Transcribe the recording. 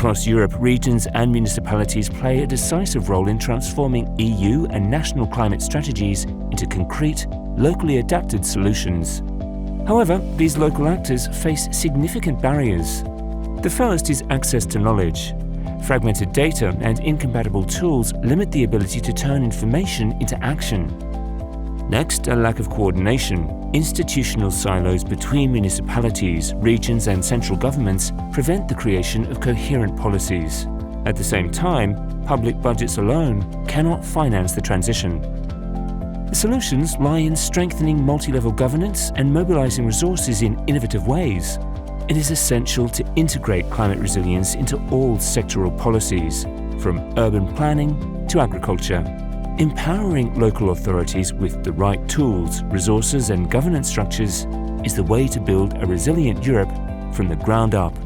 Across Europe, regions and municipalities play a decisive role in transforming EU and national climate strategies into concrete, locally adapted solutions. However, these local actors face significant barriers. The first is access to knowledge. Fragmented data and incompatible tools limit the ability to turn information into action. Next, a lack of coordination. Institutional silos between municipalities, regions and central governments prevent the creation of coherent policies. At the same time, public budgets alone cannot finance the transition. The solutions lie in strengthening multi-level governance and mobilizing resources in innovative ways. It is essential to integrate climate resilience into all sectoral policies, from urban planning to agriculture. Empowering local authorities with the right tools, resources and governance structures is the way to build a resilient Europe from the ground up.